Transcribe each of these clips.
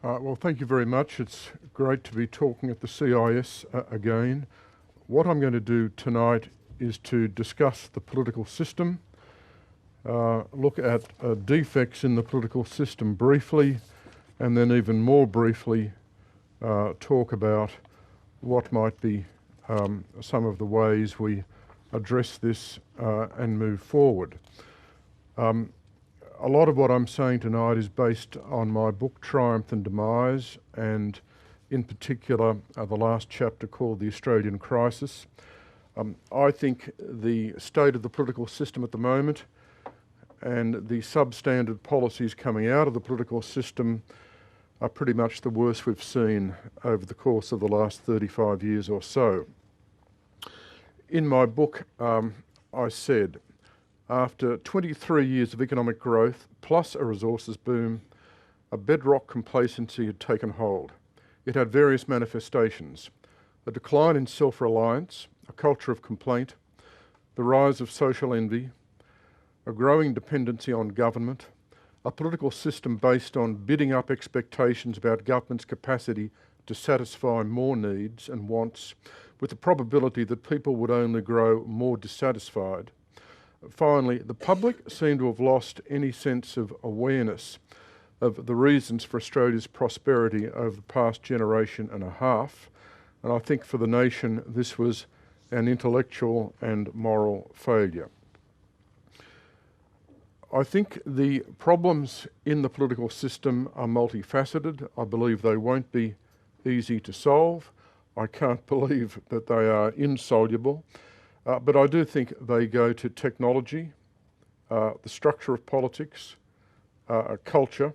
Well, thank you very much. It's great to be talking at the CIS again. What I'm going to do tonight is to discuss the political system, look at defects in the political system briefly, and then even more briefly talk about what might be some of the ways we address this and move forward. A lot of what I'm saying tonight is based on my book Triumph and Demise, and in particular the last chapter called The Australian Crisis. I think the state of the political system at the moment and the substandard policies coming out of the political system are pretty much the worst we've seen over the course of the last 35 years or so. In my book, I said, after 23 years of economic growth, plus a resources boom, a bedrock complacency had taken hold. It had various manifestations: a decline in self-reliance, a culture of complaint, the rise of social envy, a growing dependency on government, a political system based on bidding up expectations about government's capacity to satisfy more needs and wants, with the probability that people would only grow more dissatisfied. Finally, the public seemed to have lost any sense of awareness of the reasons for Australia's prosperity over the past generation and a half, and I think for the nation this was an intellectual and moral failure. I think the problems in the political system are multifaceted. I believe they won't be easy to solve. I can't believe that they are insoluble. But I do think they go to technology, the structure of politics, culture,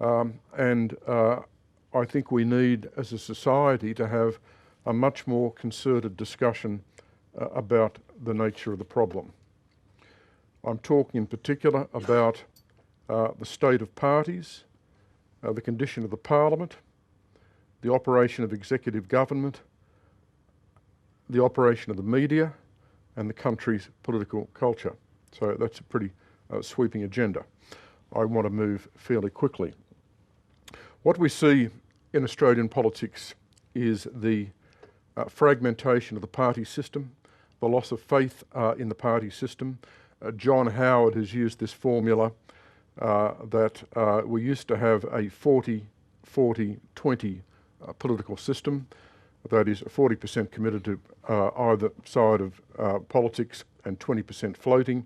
and I think we need, as a society, to have a much more concerted discussion about the nature of the problem. I'm talking in particular about the state of parties, the condition of the parliament, the operation of executive government, the operation of the media, and the country's political culture. So that's a pretty sweeping agenda. I want to move fairly quickly. What we see in Australian politics is the fragmentation of the party system, the loss of faith in the party system. John Howard has used this formula that we used to have a 40-40-20 political system. That is 40% committed to either side of politics and 20% floating,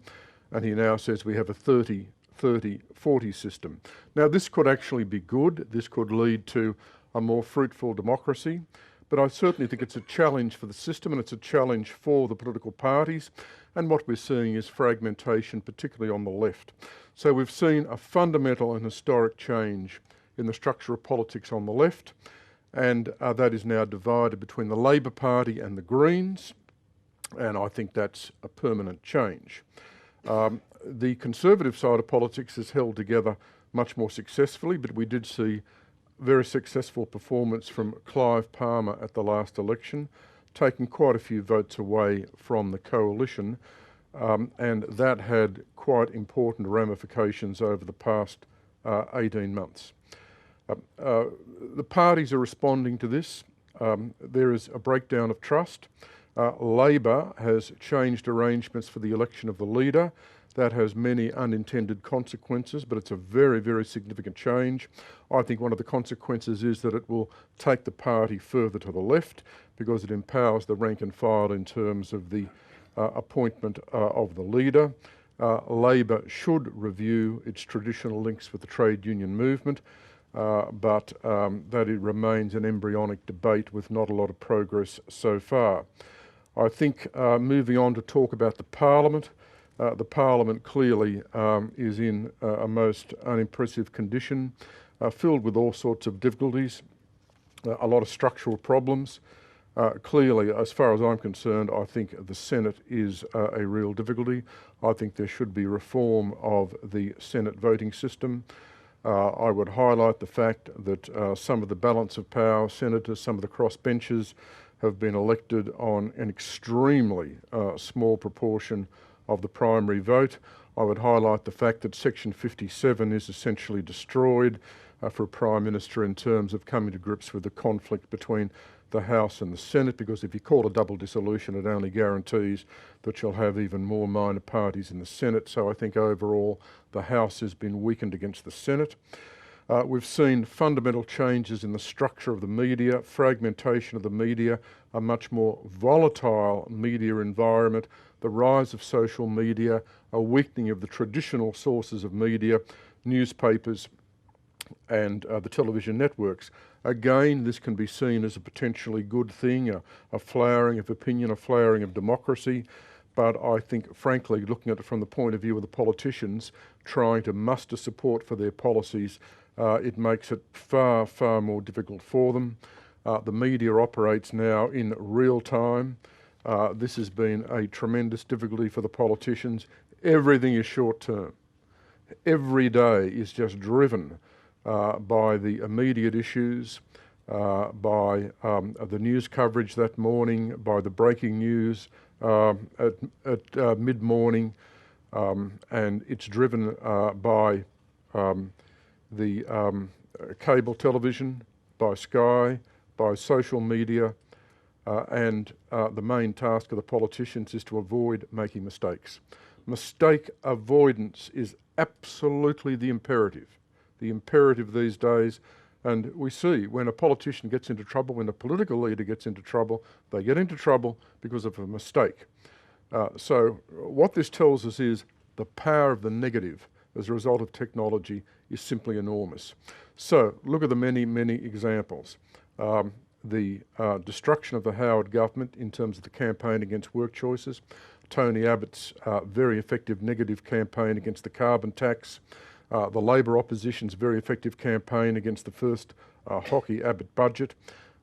and he now says we have a 30-30-40 system. Now this could actually be good. This could lead to a more fruitful democracy, but I certainly think it's a challenge for the system and it's a challenge for the political parties, and what we're seeing is fragmentation, particularly on the left. So we've seen a fundamental and historic change in the structure of politics on the left, and that is now divided between the Labor Party and the Greens, and I think that's a permanent change. The Conservative side of politics is held together much more successfully, but we did see very successful performance from Clive Palmer at the last election, taking quite a few votes away from the coalition, and that had quite important ramifications over the past 18 months. The parties are responding to this. There is a breakdown of trust. Labor has changed arrangements for the election of the leader. That has many unintended consequences, but it's a very, very significant change. I think one of the consequences is that it will take the party further to the left because it empowers the rank and file in terms of the appointment of the leader. Labor should review its traditional links with the trade union movement, but that it remains an embryonic debate with not a lot of progress so far. I think moving on to talk about the Parliament, the Parliament clearly is in a most unimpressive condition, filled with all sorts of difficulties, a lot of structural problems. Clearly, as far as I'm concerned, I think the Senate is a real difficulty. I think there should be reform of the Senate voting system. I would highlight the fact that some of the balance of power senators, some of the crossbenchers have been elected on an extremely small proportion of the primary vote. I would highlight the fact that Section 57 is essentially destroyed. for a Prime Minister in terms of coming to grips with the conflict between the House and the Senate, because if you call a double dissolution, it only guarantees that you'll have even more minor parties in the Senate. So I think overall the House has been weakened against the Senate. We've seen fundamental changes in the structure of the media, fragmentation of the media, a much more volatile media environment, the rise of social media, a weakening of the traditional sources of media, newspapers and the television networks. Again, this can be seen as a potentially good thing, a flowering of opinion, a flowering of democracy. But I think, frankly, looking at it from the point of view of the politicians trying to muster support for their policies, it makes it far, far more difficult for them. The media operates now in real time. This has been a tremendous difficulty for the politicians. Everything is short term. Every day is just driven by the immediate issues, by the news coverage that morning, by the breaking news at mid-morning, and it's driven by the cable television, by Sky, by social media, and the main task of the politicians is to avoid making mistakes. Mistake avoidance is absolutely the imperative these days. And we see when a politician gets into trouble, when a political leader gets into trouble, they get into trouble because of a mistake. So what this tells us is the power of the negative as a result of technology is simply enormous. So look at the many, many examples. The destruction of the Howard government in terms of the campaign against work choices, Tony Abbott's very effective negative campaign against the carbon tax, the Labor opposition's very effective campaign against the first hockey Abbott budget,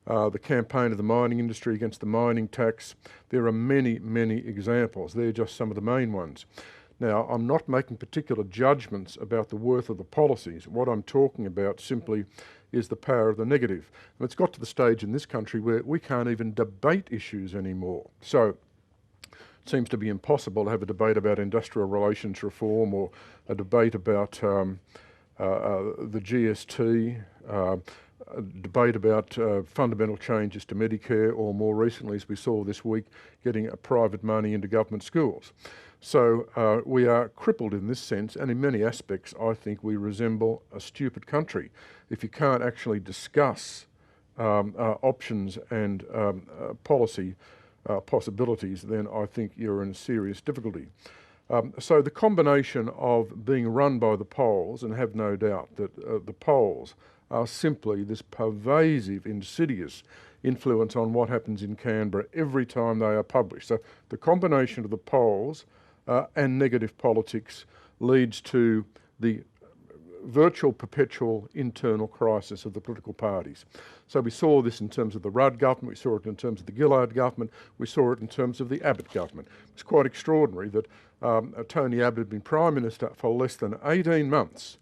the campaign of the mining industry against the mining tax. There are many, many examples. They're just some of the main ones. Now, I'm not making particular judgments about the worth of the policies. What I'm talking about simply is the power of the negative. And it's got to the stage in this country where we can't even debate issues anymore. So it seems to be impossible to have a debate about industrial relations reform or a debate about the GST, a debate about fundamental changes to Medicare, or more recently, as we saw this week, getting private money into government schools. So we are crippled in this sense, and in many aspects I think we resemble a stupid country. If you can't actually discuss options and policy possibilities, then I think you're in serious difficulty. So the combination of being run by the polls, and have no doubt that the polls are simply this pervasive, insidious influence on what happens in Canberra every time they are published. So the combination of the polls and negative politics leads to the virtual perpetual internal crisis of the political parties. So we saw this in terms of the Rudd government, we saw it in terms of the Gillard government, we saw it in terms of the Abbott government. It's quite extraordinary that Tony Abbott had been Prime Minister for less than 18 months,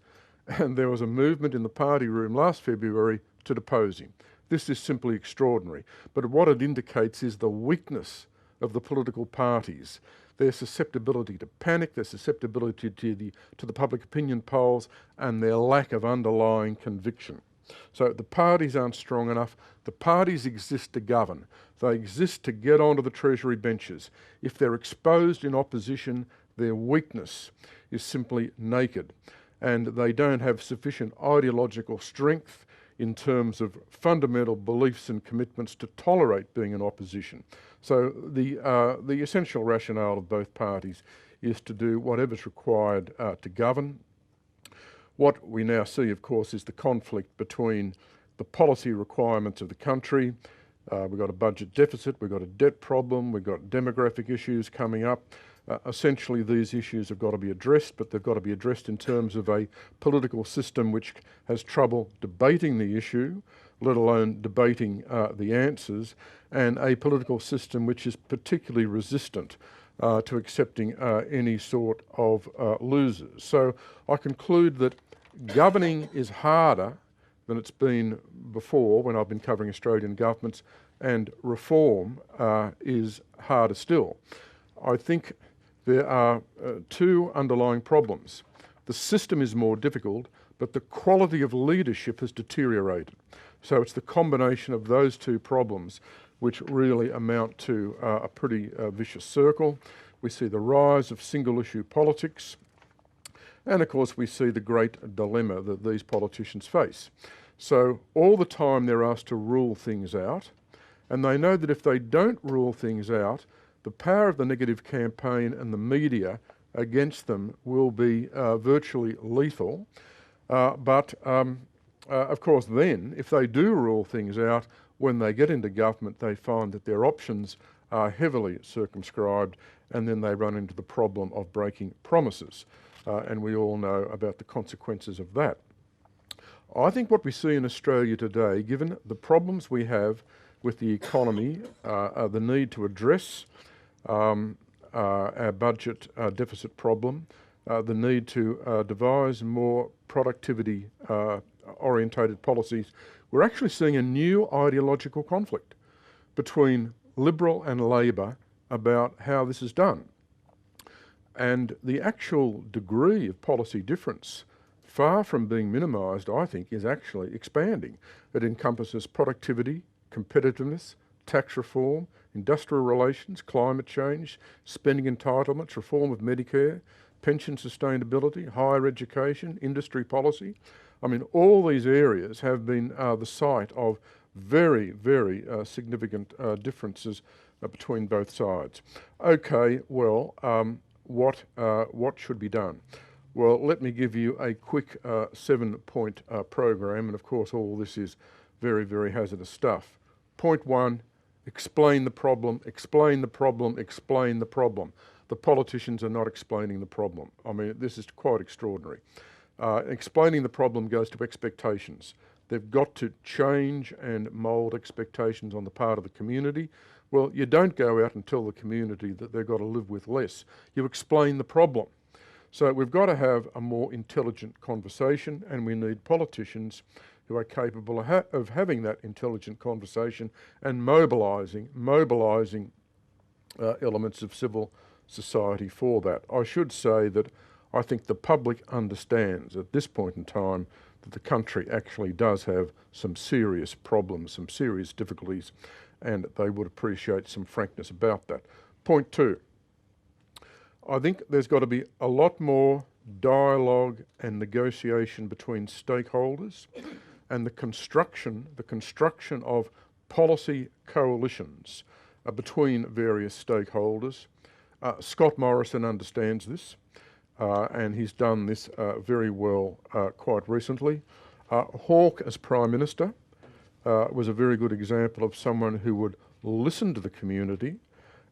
and there was a movement in the party room last February to depose him. This is simply extraordinary. But what it indicates is the weakness of the political parties, their susceptibility to panic, their susceptibility to the public opinion polls, and their lack of underlying conviction. So the parties aren't strong enough. The parties exist to govern. They exist to get onto the Treasury benches. If they're exposed in opposition, their weakness is simply naked, and they don't have sufficient ideological strength in terms of fundamental beliefs and commitments to tolerate being in opposition. So the essential rationale of both parties is to do whatever's required to govern. What we now see, of course, is the conflict between the policy requirements of the country. We've got a budget deficit, we've got a debt problem, we've got demographic issues coming up. Essentially, these issues have got to be addressed, but they've got to be addressed in terms of a political system which has trouble debating the issue, let alone debating the answers, and a political system which is particularly resistant to accepting any sort of losers. So I conclude that governing is harder than it's been before when I've been covering Australian governments, and reform is harder still. I think there are two underlying problems. The system is more difficult, but the quality of leadership has deteriorated. So it's the combination of those two problems which really amount to a pretty vicious circle. We see the rise of single-issue politics, and of course we see the great dilemma that these politicians face. So all the time they're asked to rule things out, and they know that if they don't rule things out, the power of the negative campaign and the media against them will be virtually lethal. But of course then, if they do rule things out, when they get into government, they find that their options are heavily circumscribed, and then they run into the problem of breaking promises. And we all know about the consequences of that. I think what we see in Australia today, given the problems we have with the economy, the need to address our budget deficit problem, the need to devise more productivity orientated policies, we're actually seeing a new ideological conflict between Liberal and Labor about how this is done. And the actual degree of policy difference, far from being minimised, I think, is actually expanding. It encompasses productivity, competitiveness, tax reform, industrial relations, climate change, spending entitlements, reform of Medicare, pension sustainability, higher education, industry policy. I mean, all these areas have been the site of very, very significant differences between both sides. Okay, well, what should be done? Well, let me give you a quick 7-point program, and of course all this is very, very hazardous stuff. Point 1, explain the problem, explain the problem, explain the problem. The politicians are not explaining the problem. I mean, this is quite extraordinary. Explaining the problem goes to expectations. They've got to change and mould expectations on the part of the community. Well, you don't go out and tell the community that they've got to live with less. You explain the problem. So we've got to have a more intelligent conversation, and we need politicians who are capable of having that intelligent conversation and mobilising elements of civil society for that. I should say that I think the public understands at this point in time that the country actually does have some serious problems, some serious difficulties, and they would appreciate some frankness about that. Point 2, I think there's got to be a lot more dialogue and negotiation between stakeholders, and the construction of policy coalitions between various stakeholders. Scott Morrison understands this, and he's done this very well quite recently. Hawke, as Prime Minister, was a very good example of someone who would listen to the community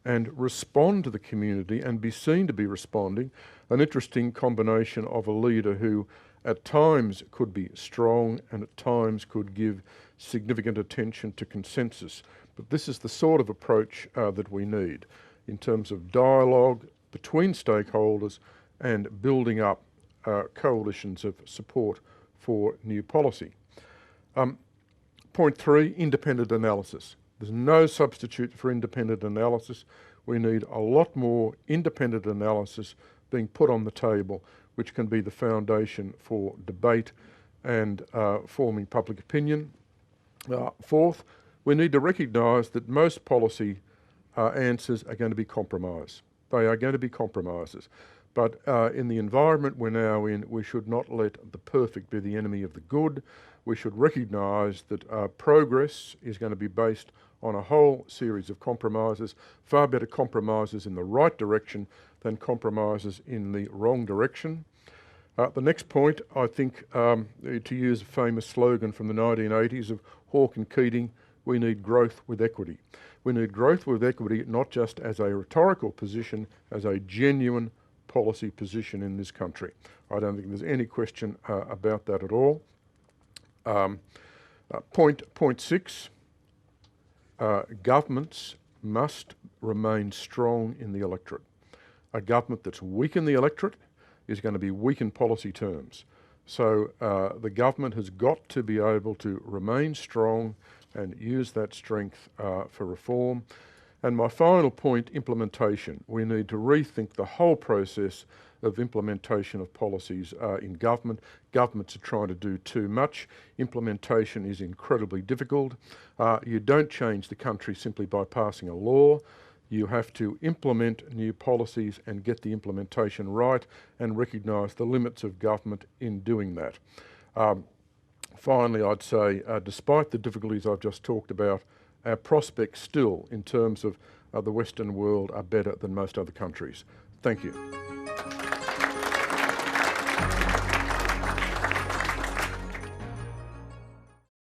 and respond to the community and be seen to be responding. An interesting combination of a leader who at times could be strong and at times could give significant attention to consensus. But this is the sort of approach that we need in terms of dialogue between stakeholders and building up coalitions of support for new policy. Point 3, independent analysis. There's no substitute for independent analysis. We need a lot more independent analysis being put on the table, which can be the foundation for debate and forming public opinion. Fourth, we need to recognise that most policy answers are going to be compromise. They are going to be compromises. But in the environment we're now in, we should not let the perfect be the enemy of the good. We should recognise that progress is going to be based on a whole series of compromises, far better compromises in the right direction than compromises in the wrong direction. The next point, I think, to use a famous slogan from the 1980s of Hawke and Keating, we need growth with equity. We need growth with equity not just as a rhetorical position, as a genuine policy position in this country. I don't think there's any question about that at all. Point 6, governments must remain strong in the electorate. A government that's weak in the electorate is going to be weak in policy terms. So the government has got to be able to remain strong and use that strength for reform. And my final point, implementation. We need to rethink the whole process of implementation of policies in government. Governments are trying to do too much. Implementation is incredibly difficult. You don't change the country simply by passing a law. You have to implement new policies and get the implementation right and recognise the limits of government in doing that. Finally, I'd say, despite the difficulties I've just talked about, our prospects still, in terms of the Western world, are better than most other countries. Thank you.